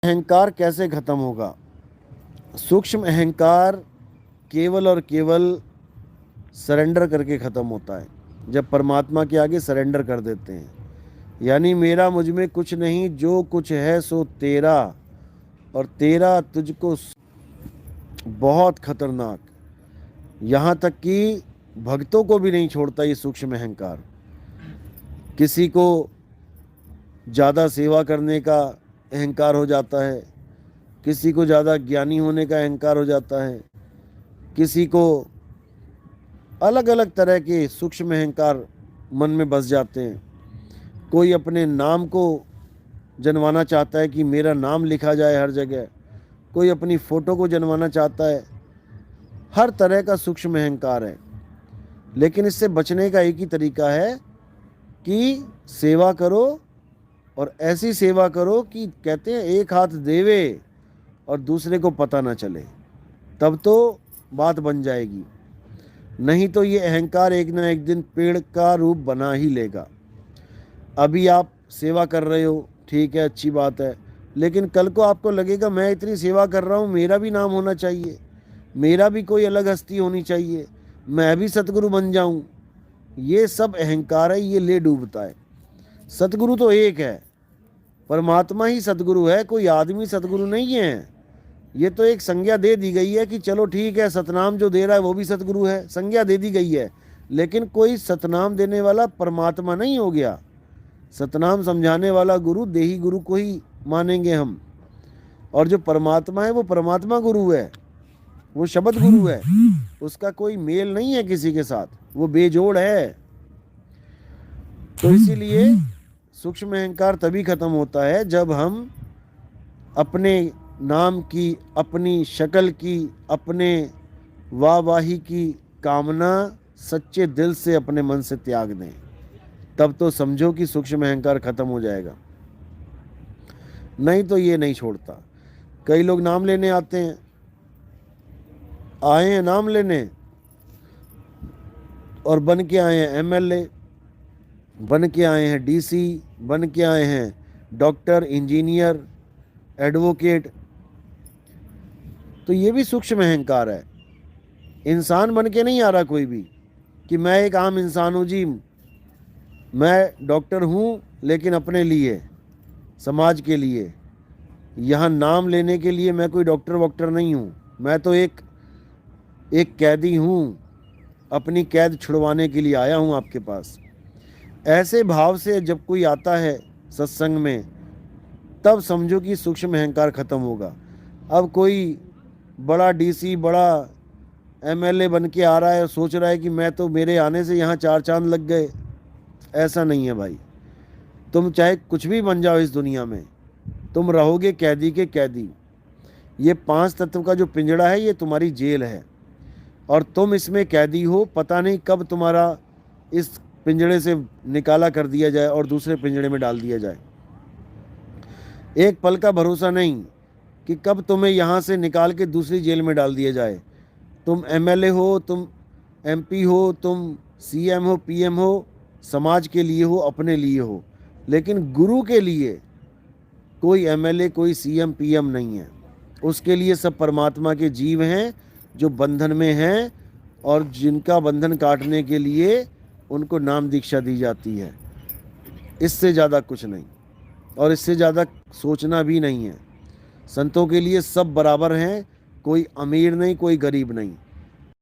अहंकार कैसे खत्म होगा? सूक्ष्म अहंकार केवल और केवल सरेंडर करके ख़त्म होता है। जब परमात्मा के आगे सरेंडर कर देते हैं, यानी मेरा मुझ में कुछ नहीं, जो कुछ है सो तेरा और तेरा तुझको। बहुत खतरनाक, यहाँ तक कि भक्तों को भी नहीं छोड़ता ये सूक्ष्म अहंकार। किसी को ज़्यादा सेवा करने का अहंकार हो जाता है, किसी को ज़्यादा ज्ञानी होने का अहंकार हो जाता है, किसी को अलग अलग तरह के सूक्ष्म अहंकार मन में बस जाते हैं। कोई अपने नाम को जनवाना चाहता है कि मेरा नाम लिखा जाए हर जगह, कोई अपनी फ़ोटो को जनवाना चाहता है। हर तरह का सूक्ष्म अहंकार है, लेकिन इससे बचने का एक ही तरीका है कि सेवा करो, और ऐसी सेवा करो कि कहते हैं एक हाथ देवे और दूसरे को पता ना चले, तब तो बात बन जाएगी। नहीं तो ये अहंकार एक ना एक दिन पेड़ का रूप बना ही लेगा। अभी आप सेवा कर रहे हो, ठीक है, अच्छी बात है, लेकिन कल को आपको लगेगा मैं इतनी सेवा कर रहा हूँ, मेरा भी नाम होना चाहिए, मेरा भी कोई अलग हस्ती होनी चाहिए, मैं भी सतगुरु बन जाऊँ। ये सब अहंकार है, ये ले डूबता है। सतगुरु तो एक है, परमात्मा ही सतगुरु है, कोई आदमी सतगुरु नहीं है। ये तो एक संज्ञा दे दी गई है कि चलो ठीक है, सतनाम जो दे रहा है वो भी सतगुरु है, संज्ञा दे दी गई है, लेकिन कोई सतनाम देने वाला परमात्मा नहीं हो गया। सतनाम समझाने वाला गुरु देही गुरु को ही मानेंगे हम, और जो परमात्मा है वो परमात्मा गुरु है, वो शब्द गुरु है, उसका कोई मेल नहीं है किसी के साथ, वो बेजोड़ है। तो इसीलिए सूक्ष्म अहंकार तभी खत्म होता है जब हम अपने नाम की, अपनी शक्ल की, अपने वाहवाही की कामना सच्चे दिल से अपने मन से त्याग दें। तब तो समझो कि सूक्ष्म अहंकार खत्म हो जाएगा, नहीं तो ये नहीं छोड़ता। कई लोग नाम लेने आते हैं, आए हैं नाम लेने और बन के आए हैं एमएलए, बन के आए हैं डीसी, बन के आए हैं डॉक्टर, इंजीनियर, एडवोकेट। तो ये भी सूक्ष्म अहंकार है। इंसान बन के नहीं आ रहा कोई भी कि मैं एक आम इंसान हूँ जी, मैं डॉक्टर हूँ, लेकिन अपने लिए, समाज के लिए। यहाँ नाम लेने के लिए मैं कोई डॉक्टर वॉक्टर नहीं हूँ, मैं तो एक कैदी हूँ, अपनी कैद छुड़वाने के लिए आया हूँ आपके पास। ऐसे भाव से जब कोई आता है सत्संग में, तब समझो कि सूक्ष्म अहंकार खत्म होगा। अब कोई बड़ा डीसी, बड़ा एमएलए बन के आ रहा है और सोच रहा है कि मैं तो, मेरे आने से यहाँ 4 चांद लग गए, ऐसा नहीं है भाई। तुम चाहे कुछ भी बन जाओ इस दुनिया में, तुम रहोगे कैदी के कैदी। ये 5 तत्व का जो पिंजड़ा है ये तुम्हारी जेल है, और तुम इसमें कैदी हो। पता नहीं कब तुम्हारा इस पिंजड़े से निकाला कर दिया जाए और दूसरे पिंजड़े में डाल दिया जाए। एक पल का भरोसा नहीं कि कब तुम्हें यहाँ से निकाल के दूसरी जेल में डाल दिया जाए। तुम एमएलए हो, तुम एमपी हो, तुम सीएम हो, पीएम हो, समाज के लिए हो, अपने लिए हो, लेकिन गुरु के लिए कोई एमएलए, कोई सीएम, पीएम नहीं है। उसके लिए सब परमात्मा के जीव हैं जो बंधन में हैं, और जिनका बंधन काटने के लिए उनको नाम दीक्षा दी जाती है। इससे ज़्यादा कुछ नहीं, और इससे ज़्यादा सोचना भी नहीं है। संतों के लिए सब बराबर हैं, कोई अमीर नहीं, कोई गरीब नहीं।